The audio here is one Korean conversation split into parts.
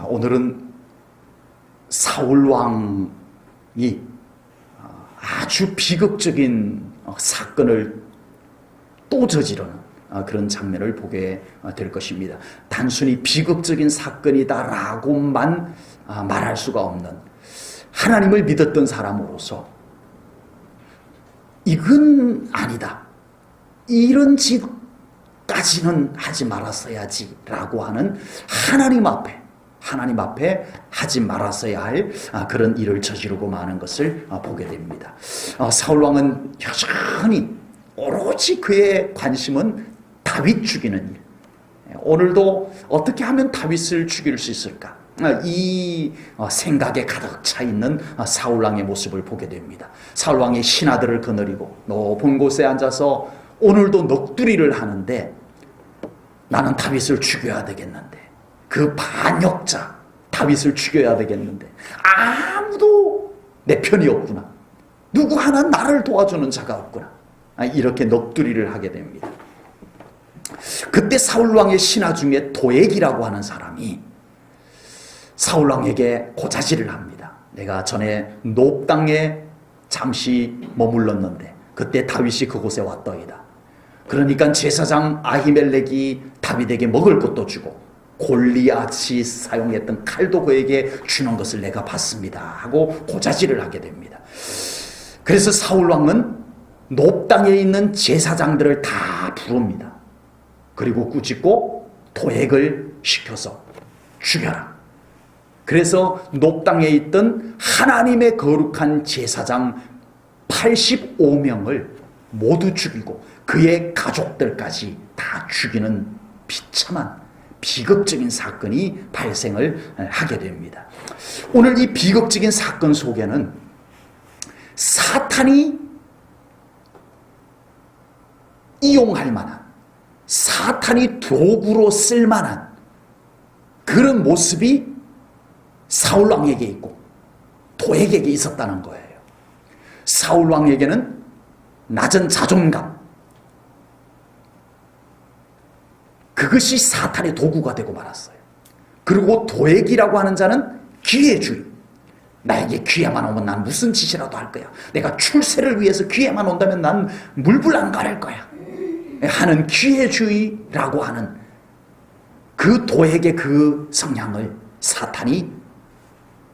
오늘은 사울 왕이 아주 비극적인 사건을 또 저지르는 그런 장면을 보게 될 것입니다. 단순히 비극적인 사건이다라고만 말할 수가 없는, 하나님을 믿었던 사람으로서 이건 아니다, 이런 짓까지는 하지 말았어야지 라고 하는 하나님 앞에 하지 말았어야 할 그런 일을 저지르고 마는 것을 보게 됩니다. 사울왕은 여전히 오로지 그의 관심은 다윗 죽이는 일. 오늘도 어떻게 하면 다윗을 죽일 수 있을까? 이 생각에 가득 차 있는 사울왕의 모습을 보게 됩니다. 사울왕이 신하들을 거느리고 높은 곳에 앉아서 오늘도 넋두리를 하는데, 나는 다윗을 죽여야 되겠는데, 그 반역자 다윗을 죽여야 되겠는데 아무도 내 편이 없구나, 누구 하나 나를 도와주는 자가 없구나, 이렇게 넋두리를 하게 됩니다. 그때 사울왕의 신하 중에 도액이라고 하는 사람이 사울왕에게 고자질을 합니다. 내가 전에 높 땅에 잠시 머물렀는데 그때 다윗이 그곳에 왔더이다. 그러니까 제사장 아히멜렉이 다윗에게 먹을 것도 주고 골리앗이 사용했던 칼도 그에게 주는 것을 내가 봤습니다 하고 고자질을 하게 됩니다. 그래서 사울왕은 높 땅에 있는 제사장들을 다 부릅니다. 그리고 꾸짖고 도액을 시켜서 죽여라. 그래서 높 땅에 있던 하나님의 거룩한 제사장 85명을 모두 죽이고 그의 가족들까지 다 죽이는 비참한 비극적인 사건이 발생을 하게 됩니다. 오늘 이 비극적인 사건 속에는 사탄이 이용할 만한, 사탄이 도구로 쓸 만한 그런 모습이 사울왕에게 있고 도액에게 있었다는 거예요. 사울왕에게는 낮은 자존감, 그것이 사탄의 도구가 되고 말았어요. 그리고 도액이라고 하는 자는 기회주의, 나에게 기회만 오면 난 무슨 짓이라도 할 거야, 내가 출세를 위해서 기회만 온다면 난 물불 안 가릴 거야 하는 기회주의라고 하는 그 도액의 그 성향을 사탄이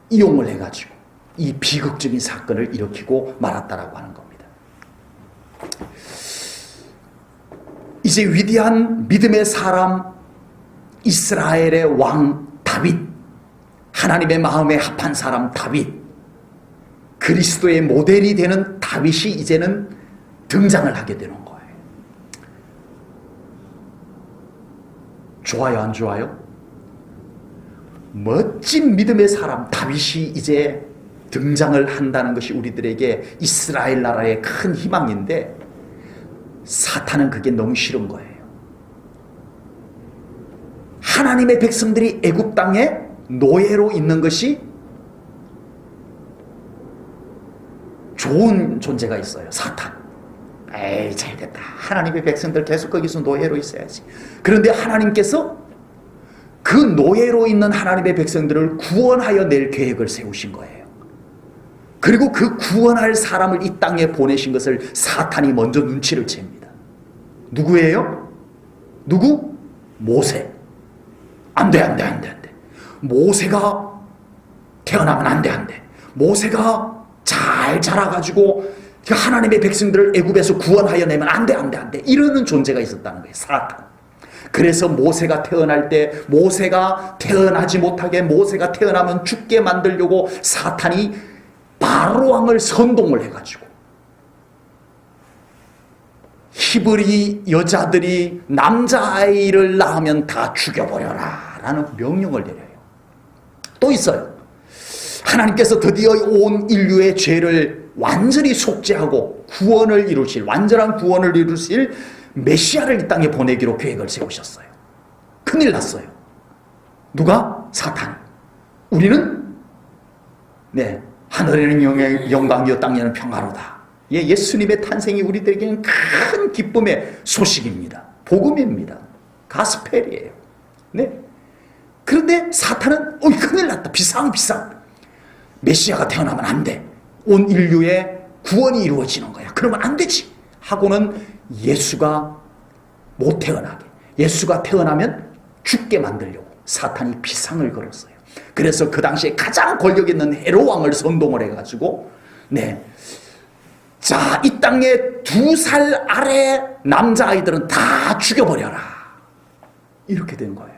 이용을 해가지고 이 비극적인 사건을 일으키고 말았다라고 하는 겁니다. 이제 위대한 믿음의 사람 이스라엘의 왕 다윗, 하나님의 마음에 합한 사람 다윗, 그리스도의 모델이 되는 다윗이 이제는 등장을 하게 되는 거예요. 좋아요, 안 좋아요? 멋진 믿음의 사람 다윗이 이제 등장을 한다는 것이 우리들에게 이스라엘 나라의 큰 희망인데, 사탄은 그게 너무 싫은 거예요. 하나님의 백성들이 애굽 땅에 노예로 있는 것이 좋은 존재가 있어요. 사탄. 에이, 잘됐다, 하나님의 백성들 계속 거기서 노예로 있어야지. 그런데 하나님께서 그 노예로 있는 하나님의 백성들을 구원하여 낼 계획을 세우신 거예요. 그리고 그 구원할 사람을 이 땅에 보내신 것을 사탄이 먼저 눈치를 챕니다. 누구예요? 누구? 모세. 안 돼. 모세가 태어나면 안 돼. 모세가 잘 자라가지고 하나님의 백성들을 애굽에서 구원하여 내면 안 돼. 이러는 존재가 있었다는 거예요, 사탄. 그래서 모세가 태어날 때 모세가 태어나지 못하게, 모세가 태어나면 죽게 만들려고 사탄이 바로 왕을 선동을 해가지고 히브리 여자들이 남자아이를 낳으면 다 죽여버려라 라는 명령을 내려요. 또 있어요. 하나님께서 드디어 온 인류의 죄를 완전히 속죄하고 구원을 이루실, 완전한 구원을 이루실 메시아를 이 땅에 보내기로 계획을 세우셨어요. 큰일 났어요. 누가? 사탄. 우리는 하늘에는 영광이요 땅에는 평화로다. 예수님의 탄생이 우리들에게는 큰 기쁨의 소식입니다. 복음입니다. 가스펠이에요. 그런데 사탄은 큰일 났다. 비상. 메시아가 태어나면 안 돼. 온 인류의 구원이 이루어지는 거야. 그러면 안 되지. 하고는 예수가 못 태어나게. 예수가 태어나면 죽게 만들려고 사탄이 비상을 걸었어요. 그래서 그 당시에 가장 권력 있는 헤롯 왕을 선동을 해가지고 자, 이 땅에 2살 아래 남자아이들은 다 죽여버려라. 이렇게 된 거예요.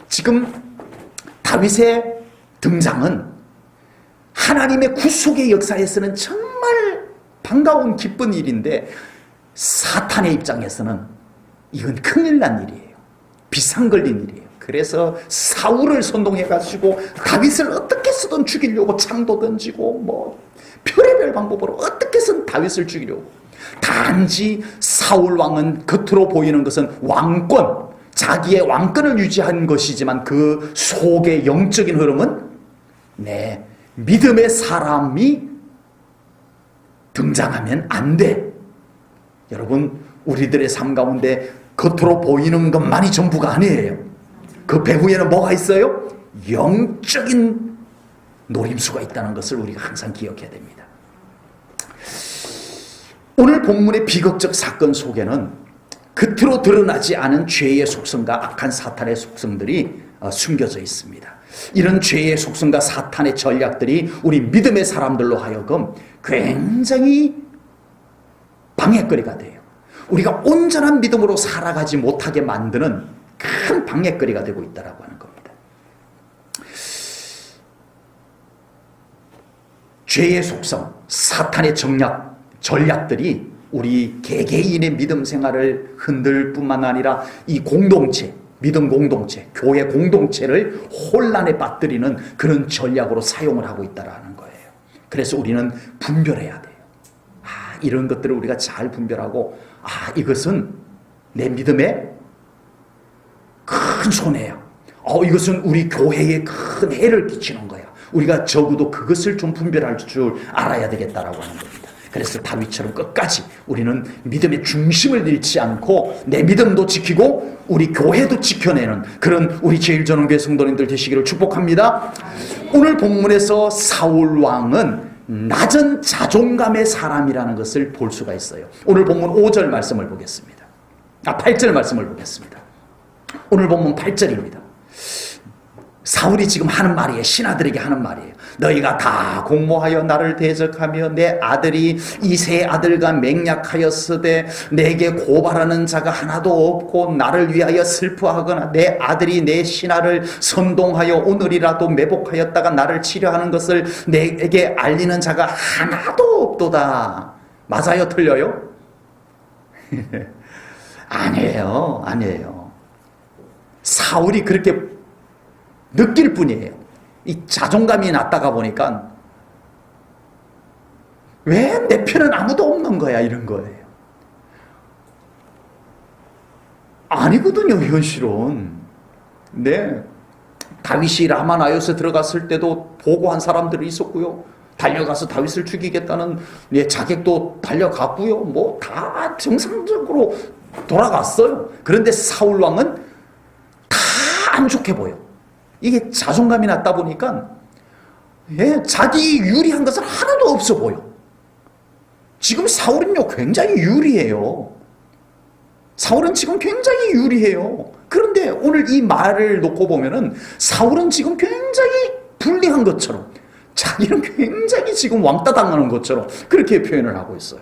지금 다윗의 등장은 하나님의 구속의 역사에서는 정말 반가운 기쁜 일인데 사탄의 입장에서는 이건 큰일 난 일이에요. 비상 걸린 일이에요. 그래서 사울을 선동해가지고 다윗을 어떻게 쓰든 죽이려고 창도 던지고 별의별 방법으로 어떻게든 다윗을 죽이려고. 단지 사울 왕은 겉으로 보이는 것은 왕권, 자기의 왕권을 유지한 것이지만 그 속의 영적인 흐름은 믿음의 사람이 등장하면 안 돼. 여러분, 우리들의 삶 가운데 겉으로 보이는 것만이 전부가 아니에요. 그 배후에는 뭐가 있어요? 영적인 노림수가 있다는 것을 우리가 항상 기억해야 됩니다. 오늘 본문의 비극적 사건 속에는 겉으로 드러나지 않은 죄의 속성과 악한 사탄의 속성들이 숨겨져 있습니다. 이런 죄의 속성과 사탄의 전략들이 우리 믿음의 사람들로 하여금 굉장히 방해거리가 돼요. 우리가 온전한 믿음으로 살아가지 못하게 만드는 큰 방해거리가 되고 있다고 하는 겁니다. 죄의 속성, 사탄의 전략들이 우리 개개인의 믿음 생활을 흔들 뿐만 아니라 이 공동체, 믿음 공동체, 교회 공동체를 혼란에 빠뜨리는 그런 전략으로 사용을 하고 있다는 거예요. 그래서 우리는 분별해야 돼요. 이런 것들을 우리가 잘 분별하고 이것은 내 믿음에 큰 손해야. 이것은 우리 교회에 큰 해를 끼치는 거야. 우리가 적어도 그것을 좀 분별할 줄 알아야 되겠다라고 하는 겁니다. 그래서 다윗처럼 끝까지 우리는 믿음의 중심을 잃지 않고 내 믿음도 지키고 우리 교회도 지켜내는 그런 우리 제일전원교회 성도님들 되시기를 축복합니다. 오늘 본문에서 사울 왕은 낮은 자존감의 사람이라는 것을 볼 수가 있어요. 오늘 본문 5절 말씀을 보겠습니다. 8절 말씀을 보겠습니다. 오늘 본문 8절입니다. 사울이 지금 하는 말이에요. 신하들에게 하는 말이에요. 너희가 다 공모하여 나를 대적하며 내 아들이 이 세 아들과 맹약하였으되 내게 고발하는 자가 하나도 없고 나를 위하여 슬퍼하거나 내 아들이 내 신하를 선동하여 오늘이라도 매복하였다가 나를 치려하는 것을 내게 알리는 자가 하나도 없도다. 맞아요? 틀려요? 아니에요. 사울이 그렇게 느낄 뿐이에요. 이 자존감이 낮다가 보니까 왜 내 편은 아무도 없는 거야, 이런 거예요. 아니거든요, 현실은. 다윗이 라마나요스에 들어갔을 때도 보고한 사람들이 있었고요. 달려가서 다윗을 죽이겠다는 자객도 달려갔고요. 다 정상적으로 돌아갔어요. 그런데 사울 왕은 다 안 좋게 보여. 이게 자존감이 낮다 보니까 자기 유리한 것은 하나도 없어 보여. 지금 사울은요 굉장히 유리해요. 사울은 지금 굉장히 유리해요. 그런데 오늘 이 말을 놓고 보면은 사울은 지금 굉장히 불리한 것처럼, 자기는 굉장히 지금 왕따 당하는 것처럼 그렇게 표현을 하고 있어요.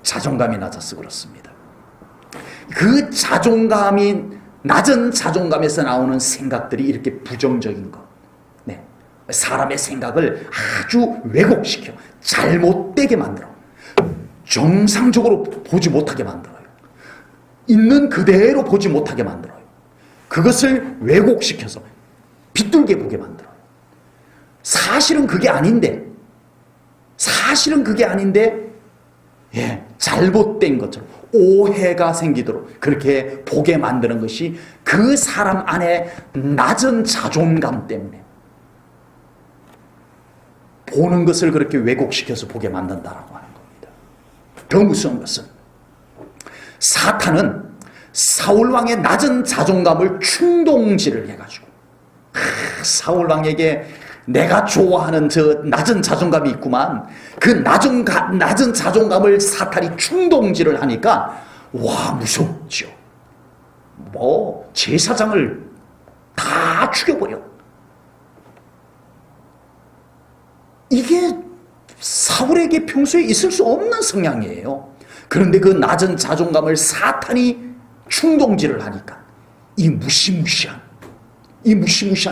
자존감이 낮아서 그렇습니다. 그 낮은 자존감에서 나오는 생각들이 이렇게 부정적인 것. 사람의 생각을 아주 왜곡시켜 잘못되게 만들어. 정상적으로 보지 못하게 만들어요. 있는 그대로 보지 못하게 만들어요. 그것을 왜곡시켜서 비뚤게 보게 만들어요. 사실은 그게 아닌데 잘못된 것처럼 오해가 생기도록 그렇게 보게 만드는 것이 그 사람 안에 낮은 자존감 때문에 보는 것을 그렇게 왜곡시켜서 보게 만든다라고 하는 겁니다. 더 무서운 것은 사탄은 사울왕의 낮은 자존감을 충동질을 해가지고 사울 왕에게 내가 좋아하는 저 낮은 자존감이 있구만. 그 낮은 자존감을 사탄이 충동질을 하니까 와, 무섭죠. 뭐 제사장을 다 죽여버려. 이게 사울에게 평소에 있을 수 없는 성향이에요. 그런데 그 낮은 자존감을 사탄이 충동질을 하니까 이 무시무시한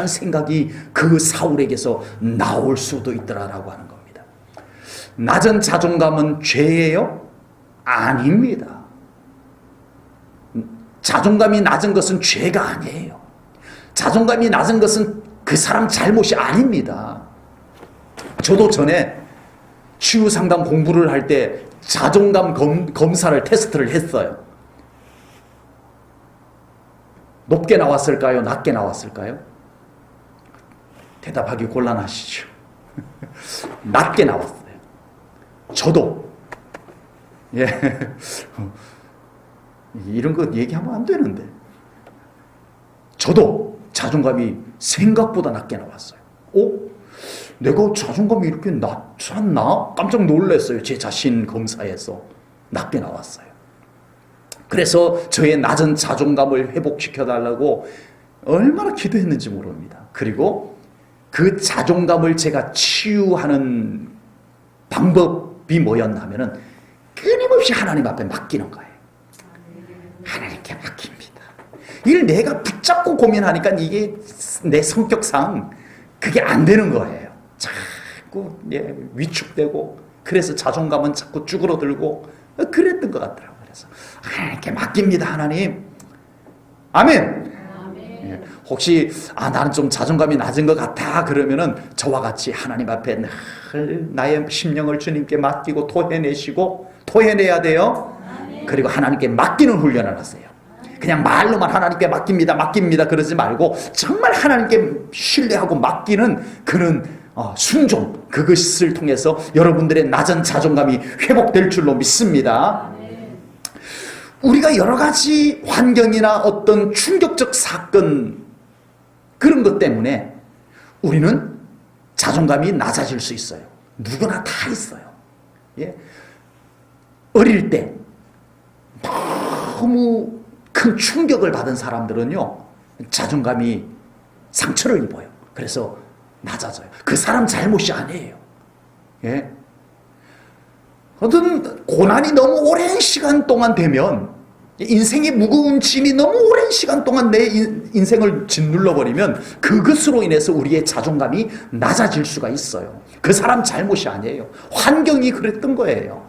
생각이 그 사울에게서 나올 수도 있더라라고 하는 겁니다. 낮은 자존감은 죄예요? 아닙니다. 자존감이 낮은 것은 죄가 아니에요. 자존감이 낮은 것은 그 사람 잘못이 아닙니다. 저도 전에 치유상담 공부를 할 때 자존감 검사를 테스트를 했어요. 높게 나왔을까요? 낮게 나왔을까요? 대답하기 곤란하시죠. 낮게 나왔어요. 저도 이런 거 얘기하면 안 되는데 저도 자존감이 생각보다 낮게 나왔어요. 내가 자존감이 이렇게 낮았나? 깜짝 놀랐어요. 제 자신 검사에서 낮게 나왔어요. 그래서 저의 낮은 자존감을 회복시켜달라고 얼마나 기도했는지 모릅니다. 그리고 그 자존감을 제가 치유하는 방법이 뭐였냐면은 끊임없이 하나님 앞에 맡기는 거예요. 하나님께 맡깁니다. 이걸 내가 붙잡고 고민하니까 이게 내 성격상 그게 안 되는 거예요. 자꾸 위축되고 그래서 자존감은 자꾸 쭈그러들고 그랬던 것 같더라고요. 그래서 하나님께 맡깁니다. 하나님. 아멘. 혹시 나는 좀 자존감이 낮은 것 같아 그러면은 저와 같이 하나님 앞에 늘 나의 심령을 주님께 맡기고 토해내야 돼요. 그리고 하나님께 맡기는 훈련을 하세요. 그냥 말로만 하나님께 맡깁니다 그러지 말고 정말 하나님께 신뢰하고 맡기는 그런 순종, 그것을 통해서 여러분들의 낮은 자존감이 회복될 줄로 믿습니다. 우리가 여러 가지 환경이나 어떤 충격적 사건 그런 것 때문에 우리는 자존감이 낮아질 수 있어요. 누구나 다 있어요. 어릴 때 너무 큰 충격을 받은 사람들은요, 자존감이 상처를 입어요. 그래서 낮아져요. 그 사람 잘못이 아니에요. 어떤 고난이 너무 오랜 시간 동안 되면, 인생의 무거운 짐이 너무 오랜 시간 동안 내 인생을 짓눌러버리면 그것으로 인해서 우리의 자존감이 낮아질 수가 있어요. 그 사람 잘못이 아니에요. 환경이 그랬던 거예요.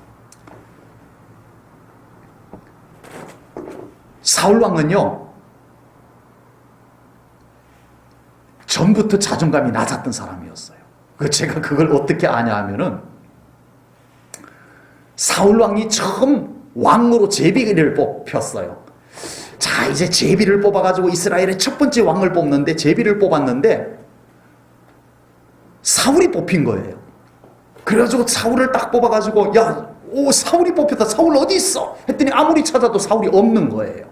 사울왕은요, 전부터 자존감이 낮았던 사람이었어요. 제가 그걸 어떻게 아냐 하면은, 사울왕이 처음 왕으로 제비를 뽑혔어요. 자, 이제 제비를 뽑아가지고 이스라엘의 첫 번째 왕을 뽑는데, 제비를 뽑았는데 사울이 뽑힌 거예요. 그래가지고 사울을 딱 뽑아가지고, 사울이 뽑혔다. 사울 어디 있어? 했더니 아무리 찾아도 사울이 없는 거예요.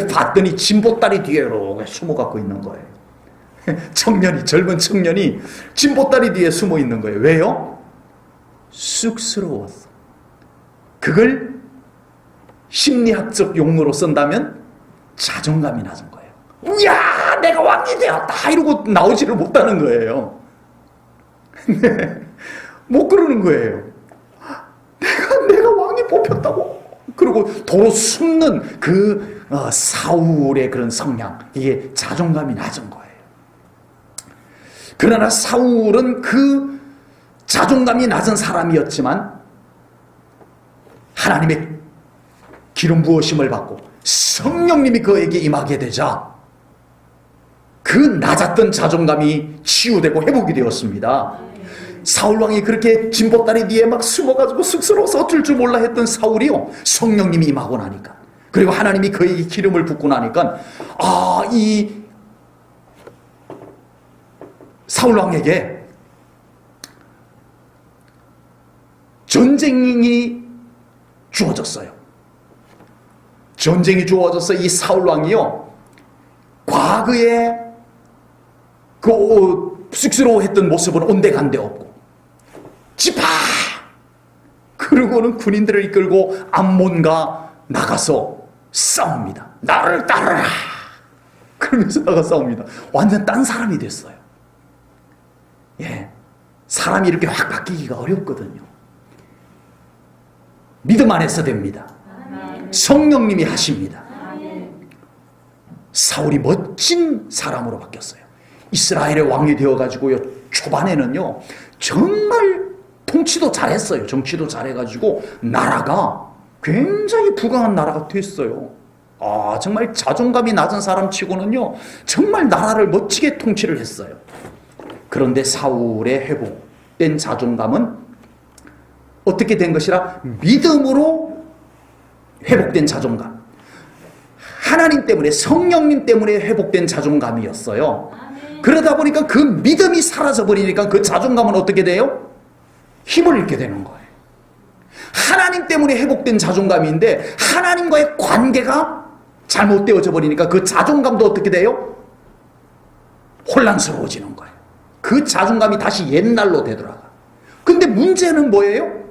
봤더니 진보다리 뒤에 이렇게 숨어갖고 있는 거예요. 젊은 청년이 진보다리 뒤에 숨어 있는 거예요. 왜요? 쑥스러웠어. 그걸 심리학적 용어로 쓴다면 자존감이 낮은 거예요. 야, 내가 왕이 되었다 이러고 나오지를 못하는 거예요. 못 그러는 거예요. 내가 왕이 뽑혔다고? 그리고 도로 숨는 그 사울의 그런 성향, 이게 자존감이 낮은 거예요. 그러나 사울은 그 자존감이 낮은 사람이었지만 하나님의 기름 부으심을 받고 성령님이 그에게 임하게 되자 그 낮았던 자존감이 치유되고 회복이 되었습니다. 사울왕이 그렇게 진보다리 뒤에 막 숨어가지고 쑥스러워서 어쩔 줄 몰라 했던 사울이요, 성령님이 임하고 나니까, 그리고 하나님이 그에게 기름을 붓고 나니까, 이 사울왕에게 전쟁이 주어졌어요. 전쟁이 주어져서 이 사울왕이요, 과거에 쑥스러워했던 모습은 온데간데 없고 지파! 그러고는 군인들을 이끌고 암몬과 나가서 싸웁니다. 나를 따르라! 그러면서 나가 싸웁니다. 완전 딴 사람이 됐어요. 예, 사람이 이렇게 확 바뀌기가 어렵거든요. 믿음 안에서 됩니다. 성령님이 하십니다. 사울이 멋진 사람으로 바뀌었어요. 이스라엘의 왕이 되어가지고요, 초반에는요 정말 통치도 잘했어요. 정치도 잘해가지고 나라가 굉장히 부강한 나라가 됐어요. 정말 자존감이 낮은 사람 치고는요 정말 나라를 멋지게 통치를 했어요. 그런데 사울의 회복된 자존감은 어떻게 된 것이라? 믿음으로 회복된 자존감, 하나님 때문에, 성령님 때문에 회복된 자존감이었어요. 그러다 보니까 그 믿음이 사라져 버리니까 그 자존감은 어떻게 돼요? 힘을 잃게 되는 거예요. 하나님 때문에 회복된 자존감인데 하나님과의 관계가 잘못되어져 버리니까 그 자존감도 어떻게 돼요? 혼란스러워지는 거예요. 그 자존감이 다시 옛날로 되돌아가. 근데 문제는 뭐예요?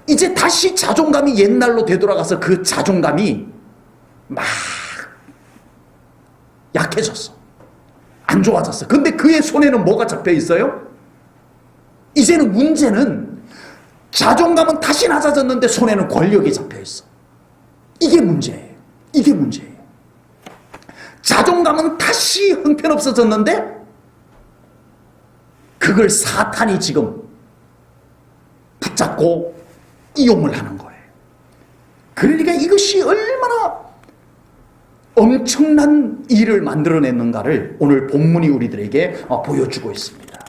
이제 다시 자존감이 옛날로 되돌아가서 그 자존감이 막 약해졌어. 안 좋아졌어. 근데 그의 손에는 뭐가 잡혀 있어요? 이제는 문제는 자존감은 다시 낮아졌는데 손에는 권력이 잡혀 있어. 이게 문제예요. 이게 문제예요. 자존감은 다시 형편없어졌는데 그걸 사탄이 지금 붙잡고 이용을 하는 거예요. 그러니까 이것이 얼마나 엄청난 일을 만들어냈는가를 오늘 본문이 우리들에게 보여주고 있습니다.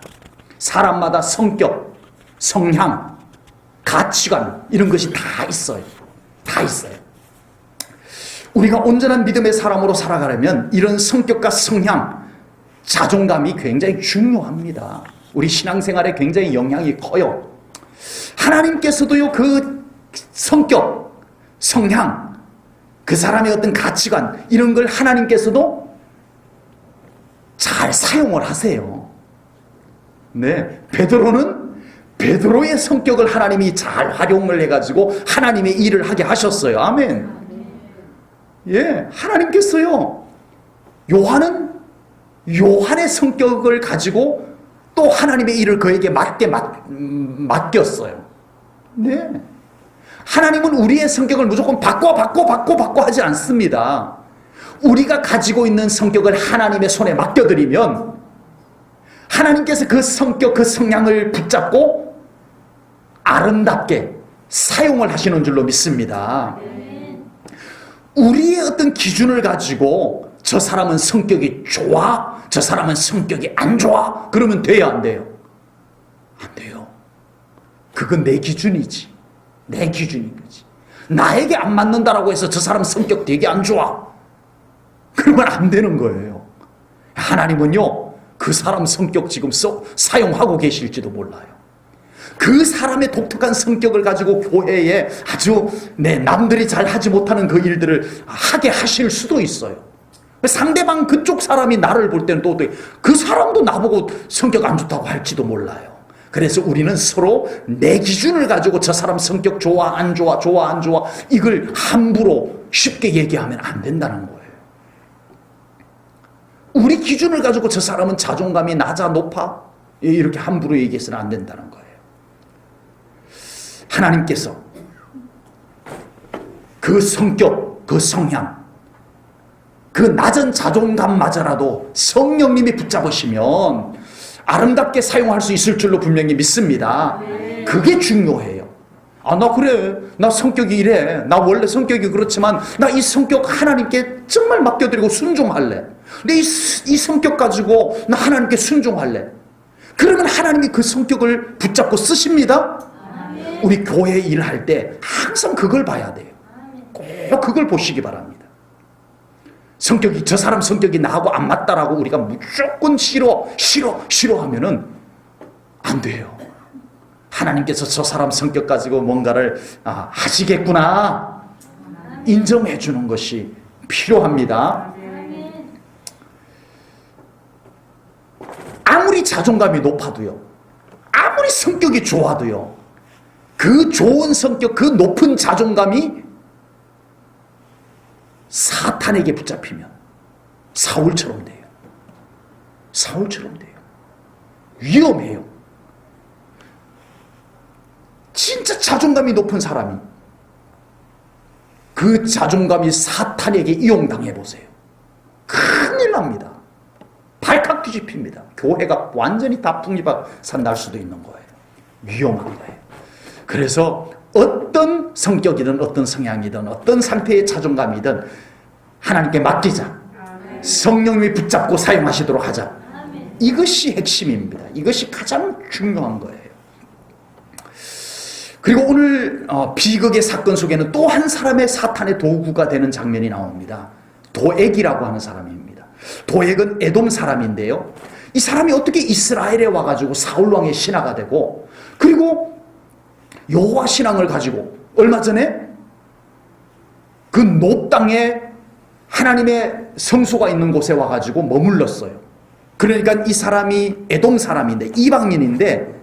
사람마다 성격, 성향, 가치관 이런 것이 다 있어요. 다 있어요. 우리가 온전한 믿음의 사람으로 살아가려면 이런 성격과 성향, 자존감이 굉장히 중요합니다. 우리 신앙생활에 굉장히 영향이 커요. 하나님께서도요 그 성격, 성향, 그 사람의 어떤 가치관 이런 걸 하나님께서도 잘 사용을 하세요. 네, 베드로의 성격을 하나님이 잘 활용을 해가지고 하나님의 일을 하게 하셨어요. 아멘. 예, 하나님께서요 요한의 성격을 가지고 또 하나님의 일을 그에게 맡겼어요. 네. 하나님은 우리의 성격을 무조건 바꿔 하지 않습니다. 우리가 가지고 있는 성격을 하나님의 손에 맡겨드리면 하나님께서 그 성격, 그 성향을 붙잡고 아름답게 사용을 하시는 줄로 믿습니다. 우리의 어떤 기준을 가지고 저 사람은 성격이 좋아, 저 사람은 성격이 안 좋아, 그러면 돼요, 안 돼요? 안 돼요. 그건 내 기준이지. 내 기준인 거지. 나에게 안 맞는다라고 해서 저 사람 성격 되게 안 좋아, 그러면 안 되는 거예요. 하나님은요 그 사람 성격 지금 사용하고 계실지도 몰라요. 그 사람의 독특한 성격을 가지고 교회에 아주 남들이 잘 하지 못하는 그 일들을 하게 하실 수도 있어요. 상대방 그쪽 사람이 나를 볼 때는 또 그 사람도 나보고 성격 안 좋다고 할지도 몰라요. 그래서 우리는 서로 내 기준을 가지고 저 사람 성격 좋아 안 좋아 좋아 안 좋아 이걸 함부로 쉽게 얘기하면 안 된다는 거예요. 우리 기준을 가지고 저 사람은 자존감이 낮아 높아 이렇게 함부로 얘기해서는 안 된다는 거예요. 하나님께서 그 성격, 그 성향, 그 낮은 자존감마저라도 성령님이 붙잡으시면 아름답게 사용할 수 있을 줄로 분명히 믿습니다. 그게 중요해요. 나 그래, 나 성격이 이래, 나 원래 성격이 그렇지만 나 이 성격 하나님께 정말 맡겨드리고 순종할래. 근데 이 성격 가지고 나 하나님께 순종할래. 그러면 하나님이 그 성격을 붙잡고 쓰십니다. 우리 교회 일할 때 항상 그걸 봐야 돼요. 꼭 그걸 보시기 바랍니다. 성격이 저 사람 성격이 나하고 안 맞다라고 우리가 무조건 싫어하면은 안 돼요. 하나님께서 저 사람 성격 가지고 뭔가를 하시겠구나 인정해 주는 것이 필요합니다. 아무리 자존감이 높아도요, 아무리 성격이 좋아도요, 그 좋은 성격, 그 높은 자존감이 사탄에게 붙잡히면 사울처럼 돼요. 사울처럼 돼요. 위험해요. 진짜 자존감이 높은 사람이 그 자존감이 사탄에게 이용당해 보세요. 큰일 납니다. 발칵 뒤집힙니다. 교회가 완전히 다 풍비박산 날 수도 있는 거예요. 위험한 거예요. 그래서 어떤 성격이든 어떤 성향이든 어떤 상태의 자존감이든 하나님께 맡기자. 성령님이 붙잡고 사용하시도록 하자. 이것이 핵심입니다. 이것이 가장 중요한 거예요. 그리고 오늘 비극의 사건 속에는 또 한 사람의 사탄의 도구가 되는 장면이 나옵니다. 도액이라고 하는 사람입니다. 도액은 에돔 사람인데요. 이 사람이 어떻게 이스라엘에 와가지고 사울 왕의 신하가 되고, 그리고 여호와 신앙을 가지고 얼마 전에 그 높 땅에 하나님의 성소가 있는 곳에 와가지고 머물렀어요. 그러니까 이 사람이 에돔 사람인데, 이방인인데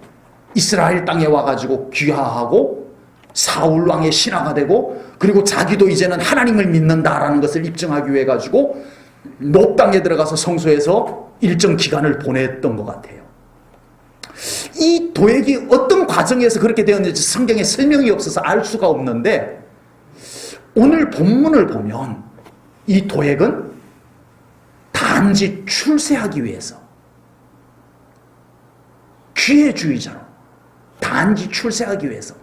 이스라엘 땅에 와가지고 귀화하고 사울 왕의 신하가 되고, 그리고 자기도 이제는 하나님을 믿는다라는 것을 입증하기 위해 가지고 높 땅에 들어가서 성소에서 일정 기간을 보냈던 것 같아요. 이 도액이 어떤 과정에서 그렇게 되었는지 성경에 설명이 없어서 알 수가 없는데, 오늘 본문을 보면 이 도액은 단지 출세하기 위해서, 기회주의자로 단지 출세하기 위해서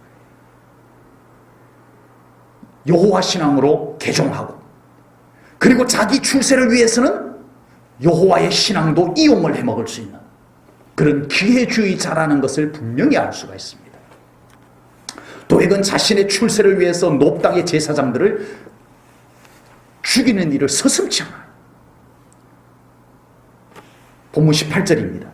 여호와 신앙으로 개종하고, 그리고 자기 출세를 위해서는 여호와의 신앙도 이용을 해먹을 수 있는 그런 기회주의자라는 것을 분명히 알 수가 있습니다. 도액은 자신의 출세를 위해서 높 땅의 제사장들을 죽이는 일을 서슴지 않아요. 본문 18절입니다.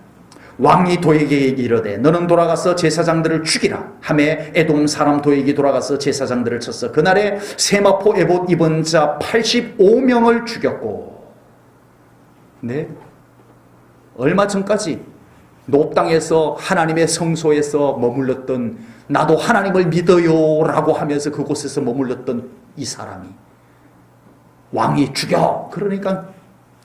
왕이 도액에게 이르되 너는 돌아가서 제사장들을 죽이라 하매 에돔 사람 도액이 돌아가서 제사장들을 쳤어. 그날에 세마포 에봇 입은 자 85명을 죽였고. 네, 얼마 전까지 높 땅에서 하나님의 성소에서 머물렀던, 나도 하나님을 믿어요 라고 하면서 그곳에서 머물렀던 이 사람이 왕이 죽여, 그러니까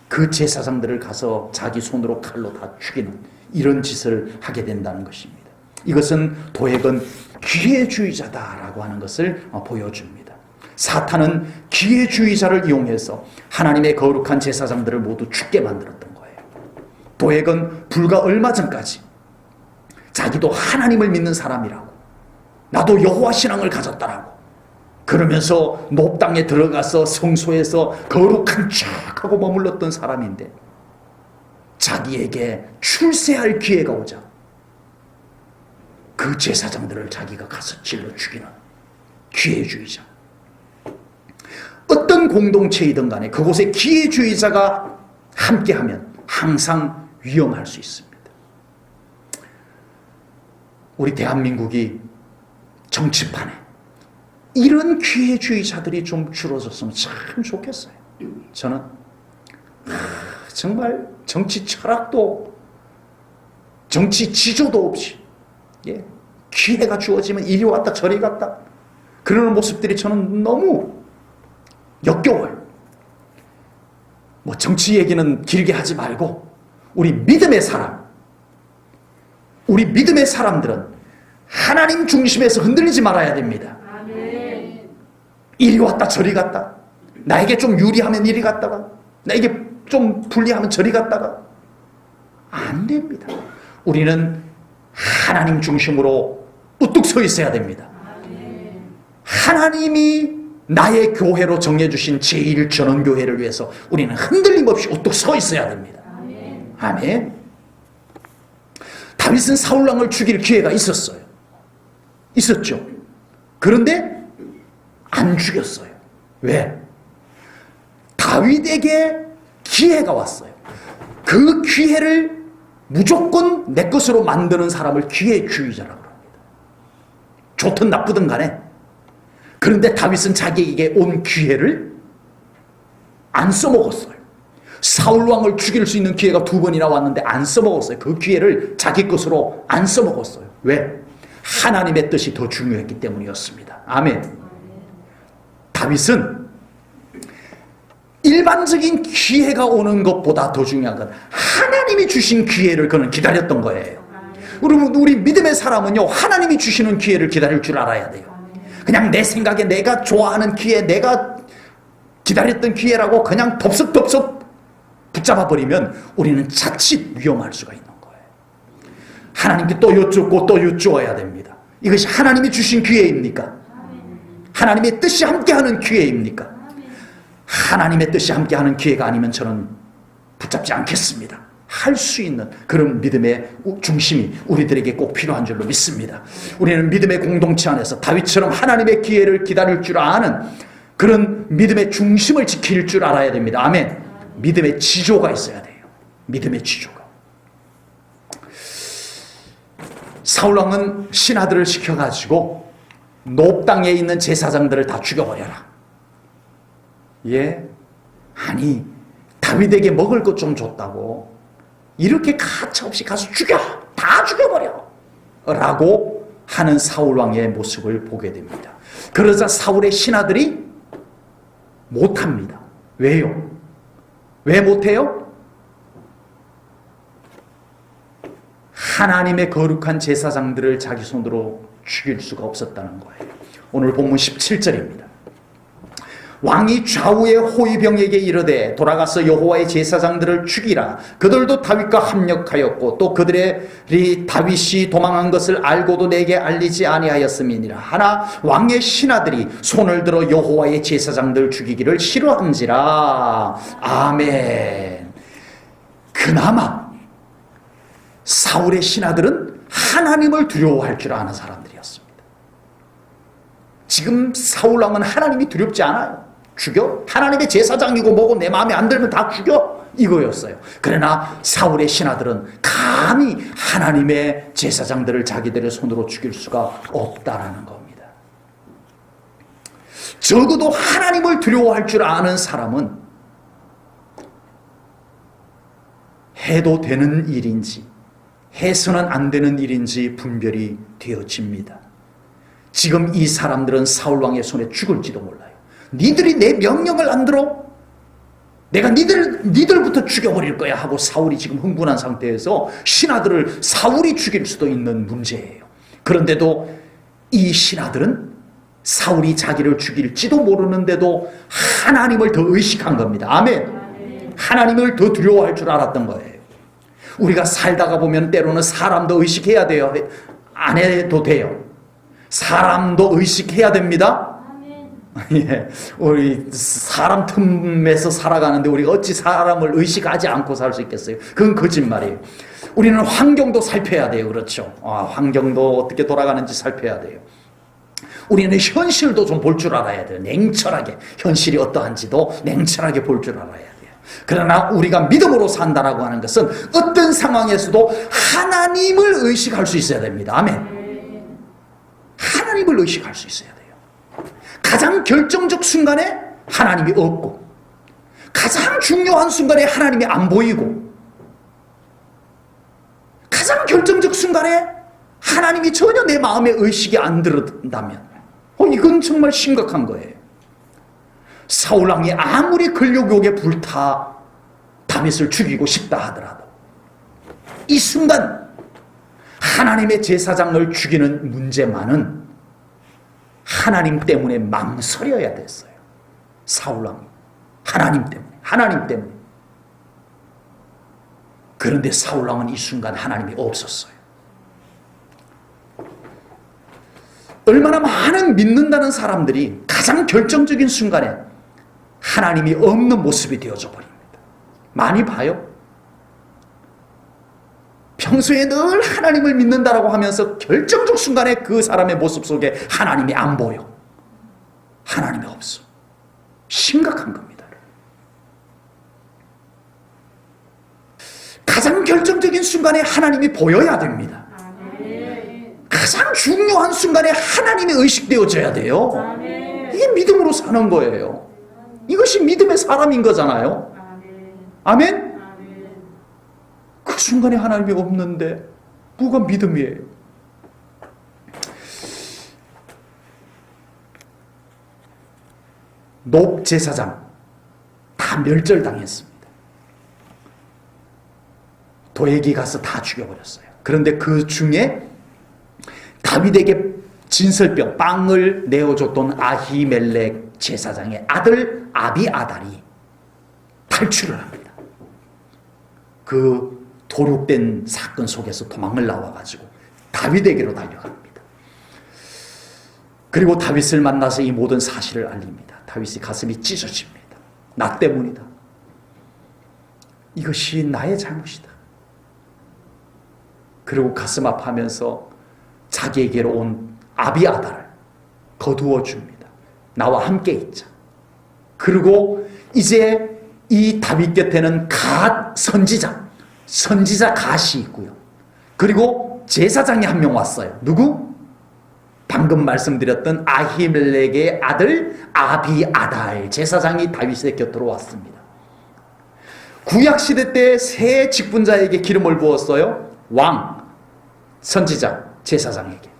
그 제사장들을 가서 자기 손으로 칼로 다 죽이는 이런 짓을 하게 된다는 것입니다. 이것은 도액은 기회주의자다라고 하는 것을 보여줍니다. 사탄은 기회주의자를 이용해서 하나님의 거룩한 제사장들을 모두 죽게 만들었던 거예요. 도액은 불과 얼마 전까지 자기도 하나님을 믿는 사람이라고, 나도 여호와 신앙을 가졌다라고 그러면서 높 땅에 들어가서 성소에서 거룩한 척하고 머물렀던 사람인데, 자기에게 출세할 기회가 오자 그 제사장들을 자기가 가서 찔러 죽이는 기회주의자. 어떤 공동체이든 간에 그곳에 기회주의자가 함께하면 항상 위험할 수 있습니다. 우리 대한민국이 정치판에 이런 기회주의자들이 좀 줄어졌으면 참 좋겠어요. 저는 정말 정치 철학도 정치 지조도 없이 기회가 주어지면 이리 왔다 저리 갔다 그러는 모습들이 저는 너무 역겨워요. 뭐 정치 얘기는 길게 하지 말고 우리 믿음의 사람, 우리 믿음의 사람들은 하나님 중심에서 흔들리지 말아야 됩니다. 아멘. 이리 왔다 저리 갔다, 나에게 좀 유리하면 이리 갔다가 나에게 좀 불리하면 저리 갔다가 안 됩니다. 우리는 하나님 중심으로 우뚝 서 있어야 됩니다. 하나님이 나의 교회로 정해주신 제1전원교회를 위해서 우리는 흔들림 없이 우뚝 서 있어야 됩니다. 아멘. 다윗은 사울왕을 죽일 기회가 있었어요. 있었죠. 그런데 안 죽였어요. 왜? 다윗에게 기회가 왔어요. 그 기회를 무조건 내 것으로 만드는 사람을 기회주의자라고 합니다. 좋든 나쁘든 간에. 그런데 다윗은 자기에게 온 기회를 안 써먹었어요. 사울 왕을 죽일 수 있는 기회가 2번이나 왔는데 안 써먹었어요. 그 기회를 자기 것으로 안 써먹었어요. 왜? 하나님의 뜻이 더 중요했기 때문이었습니다. 아멘. 다윗은 일반적인 기회가 오는 것보다 더 중요한 건 하나님이 주신 기회를 그는 기다렸던 거예요. 우리 믿음의 사람은요, 하나님이 주시는 기회를 기다릴 줄 알아야 돼요. 그냥 내 생각에 내가 좋아하는 기회, 내가 기다렸던 기회라고 그냥 덥석덥석 붙잡아 버리면 우리는 자칫 위험할 수가 있는 거예요. 하나님께 또 여쭙고 또 여쭈어야 됩니다. 이것이 하나님이 주신 기회입니까? 하나님의 뜻이 함께하는 기회입니까? 하나님의 뜻이 함께하는 기회가 아니면 저는 붙잡지 않겠습니다. 할 수 있는 그런 믿음의 중심이 우리들에게 꼭 필요한 줄로 믿습니다. 우리는 믿음의 공동체 안에서 다윗처럼 하나님의 기회를 기다릴 줄 아는 그런 믿음의 중심을 지킬 줄 알아야 됩니다. 아멘. 믿음의 지조가 있어야 돼요. 믿음의 지조가. 사울왕은 신하들을 시켜가지고 높 땅에 있는 제사장들을 다 죽여버려라. 예? 아니, 다윗에게 먹을 것 좀 줬다고 이렇게 가차없이 가서 죽여! 다 죽여버려! 라고 하는 사울왕의 모습을 보게 됩니다. 그러자 사울의 신하들이 못합니다. 왜요? 왜 못해요? 하나님의 거룩한 제사장들을 자기 손으로 죽일 수가 없었다는 거예요. 오늘 본문 17절입니다. 왕이 좌우의 호위병에게 이르되 돌아가서 여호와의 제사장들을 죽이라. 그들도 다윗과 합력하였고 또 그들이 다윗이 도망한 것을 알고도 내게 알리지 아니하였음이니라. 하나 왕의 신하들이 손을 들어 여호와의 제사장들 죽이기를 싫어함지라. 아멘. 그나마 사울의 신하들은 하나님을 두려워할 줄 아는 사람들이었습니다. 지금 사울왕은 하나님이 두렵지 않아요. 죽여? 하나님의 제사장이고 뭐고 내 마음에 안 들면 다 죽여? 이거였어요. 그러나 사울의 신하들은 감히 하나님의 제사장들을 자기들의 손으로 죽일 수가 없다라는 겁니다. 적어도 하나님을 두려워할 줄 아는 사람은 해도 되는 일인지 해서는 안 되는 일인지 분별이 되어집니다. 지금 이 사람들은 사울왕의 손에 죽을지도 몰라요. 니들이 내 명령을 안 들어? 내가 니들부터 죽여버릴 거야 하고 사울이 지금 흥분한 상태에서 신하들을 사울이 죽일 수도 있는 문제예요. 그런데도 이 신하들은 사울이 자기를 죽일지도 모르는데도 하나님을 더 의식한 겁니다. 아멘. 하나님을 더 두려워할 줄 알았던 거예요. 우리가 살다가 보면 때로는 사람도 의식해야 돼요. 안 해도 돼요. 사람도 의식해야 됩니다. 예, 우리 사람 틈에서 살아가는데 우리가 어찌 사람을 의식하지 않고 살 수 있겠어요? 그건 거짓말이에요. 우리는 환경도 살펴야 돼요. 그렇죠? 환경도 어떻게 돌아가는지 살펴야 돼요. 우리는 현실도 좀 볼 줄 알아야 돼요. 냉철하게 현실이 어떠한지도 냉철하게 볼 줄 알아야 돼요. 그러나 우리가 믿음으로 산다라고 하는 것은 어떤 상황에서도 하나님을 의식할 수 있어야 됩니다. 아멘. 하나님을 의식할 수 있어야 돼요. 가장 결정적 순간에 하나님이 없고 가장 중요한 순간에 하나님이 안 보이고 가장 결정적 순간에 하나님이 전혀 내 마음에 의식이 안 들었다면 이건 정말 심각한 거예요. 사울왕이 아무리 근력욕에 불타 다윗을 죽이고 싶다 하더라도 이 순간 하나님의 제사장을 죽이는 문제만은 하나님 때문에 망설여야 됐어요. 사울왕이 하나님 때문에. 그런데 사울왕은 이 순간 하나님이 없었어요. 얼마나 많은 믿는다는 사람들이 가장 결정적인 순간에 하나님이 없는 모습이 되어져 버립니다. 많이 봐요. 평소에 늘 하나님을 믿는다라고 하면서 결정적 순간에 그 사람의 모습 속에 하나님이 안 보여. 하나님이 없어. 심각한 겁니다. 가장 결정적인 순간에 하나님이 보여야 됩니다. 가장 중요한 순간에 하나님이 의식되어져야 돼요. 이게 믿음으로 사는 거예요. 이것이 믿음의 사람인 거잖아요. 아멘? 그 순간에 하나님이 없는데 뭐가 믿음이에요? 높 제사장 다 멸절당했습니다. 도액이 가서 다 죽여버렸어요. 그런데 그 중에 다윗에게 진설병 빵을 내어줬던 아히멜렉 제사장의 아들 아비아달이 탈출을 합니다. 그 도륙된 사건 속에서 도망을 나와가지고 다윗에게로 달려갑니다. 그리고 다윗을 만나서 이 모든 사실을 알립니다. 다윗이 가슴이 찢어집니다. 나 때문이다. 이것이 나의 잘못이다. 그리고 가슴 아파하면서 자기에게로 온 아비아달을 거두어 줍니다. 나와 함께 있자. 그리고 이제 이 다윗 곁에는 갓 선지자 갓이 있고요. 그리고 제사장이 한 명 왔어요. 누구? 방금 말씀드렸던 아히멜렉의 아들 아비아달 제사장이 다윗의 곁으로 왔습니다. 구약시대 때 세 직분자에게 기름을 부었어요. 왕, 선지자, 제사장에게.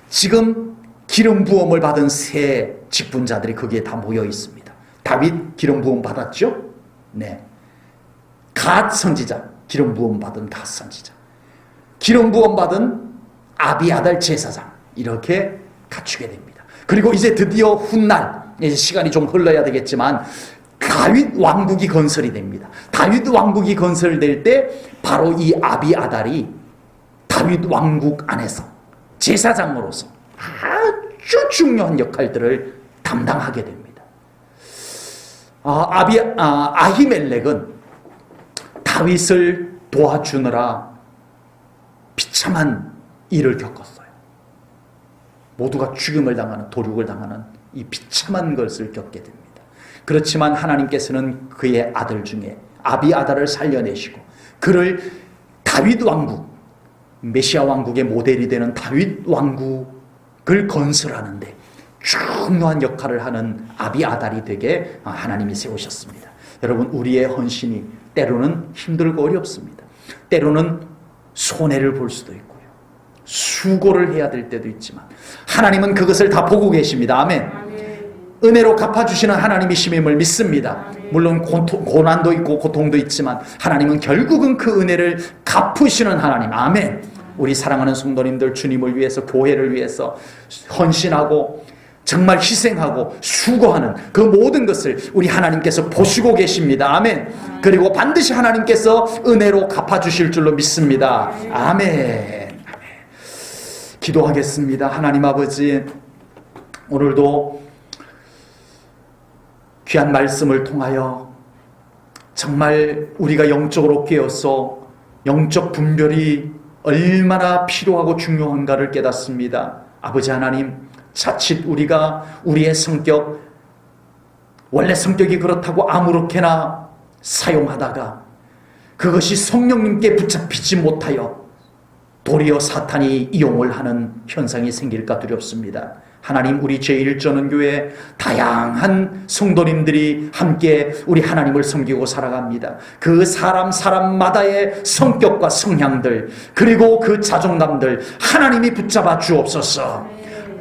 지금 기름 부음을 받은 세 직분자들이 거기에 다 모여 있습니다. 다윗 기름 부음 받았죠? 네. 갓 선지자, 기름 부음 받은 갓 선지자. 기름 부음 받은 아비아달 제사장. 이렇게 갖추게 됩니다. 그리고 이제 드디어 훗날, 이제 시간이 좀 흘러야 되겠지만 다윗 왕국이 건설이 됩니다. 다윗 왕국이 건설될 때 바로 이 아비아달이 다윗 왕국 안에서 제사장으로서 아주 중요한 역할들을 담당하게 됩니다. 아히멜렉은 다윗을 도와주느라 비참한 일을 겪었어요. 모두가 죽임을 당하는, 도륙을 당하는 이 비참한 것을 겪게 됩니다. 그렇지만 하나님께서는 그의 아들 중에 아비아달을 살려내시고 그를 다윗 왕국, 메시아 왕국의 모델이 되는 다윗 왕국을 건설하는데 중요한 역할을 하는 아비아달이 되게 하나님이 세우셨습니다. 여러분, 우리의 헌신이 때로는 힘들고 어렵습니다. 때로는 손해를 볼 수도 있고요. 수고를 해야 될 때도 있지만 하나님은 그것을 다 보고 계십니다. 아멘. 은혜로 갚아주시는 하나님이심을 믿습니다. 물론 고난도 있고 고통도 있지만 하나님은 결국은 그 은혜를 갚으시는 하나님. 아멘. 우리 사랑하는 성도님들, 주님을 위해서, 교회를 위해서 헌신하고 정말 희생하고 수고하는 그 모든 것을 우리 하나님께서 보시고 계십니다. 아멘. 그리고 반드시 하나님께서 은혜로 갚아주실 줄로 믿습니다. 아멘. 기도하겠습니다. 하나님 아버지, 오늘도 귀한 말씀을 통하여 정말 우리가 영적으로 깨어서 영적 분별이 얼마나 필요하고 중요한가를 깨닫습니다. 아버지 하나님, 자칫 우리가 우리의 성격, 원래 성격이 그렇다고 아무렇게나 사용하다가 그것이 성령님께 붙잡히지 못하여 도리어 사탄이 이용을 하는 현상이 생길까 두렵습니다. 하나님, 우리 제1전원교회 다양한 성도님들이 함께 우리 하나님을 섬기고 살아갑니다. 그 사람마다의 성격과 성향들, 그리고 그 자존감들 하나님이 붙잡아 주옵소서.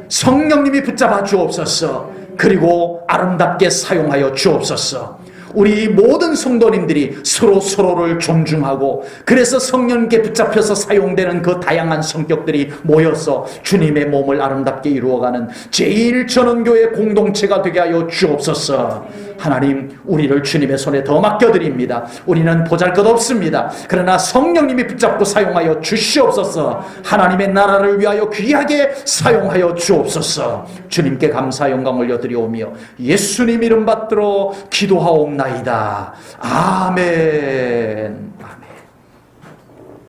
성령님이 붙잡아 주옵소서. 그리고 아름답게 사용하여 주옵소서. 우리 모든 성도님들이 서로를 존중하고 그래서 성령께 붙잡혀서 사용되는 그 다양한 성격들이 모여서 주님의 몸을 아름답게 이루어가는 제1전원교회 공동체가 되게 하여 주옵소서. 하나님, 우리를 주님의 손에 더 맡겨드립니다. 우리는 보잘것없습니다. 그러나 성령님이 붙잡고 사용하여 주시옵소서. 하나님의 나라를 위하여 귀하게 사용하여 주옵소서. 주님께 감사 영광 올려드리오며 예수님 이름 받들어 기도하옵나이다. 아멘.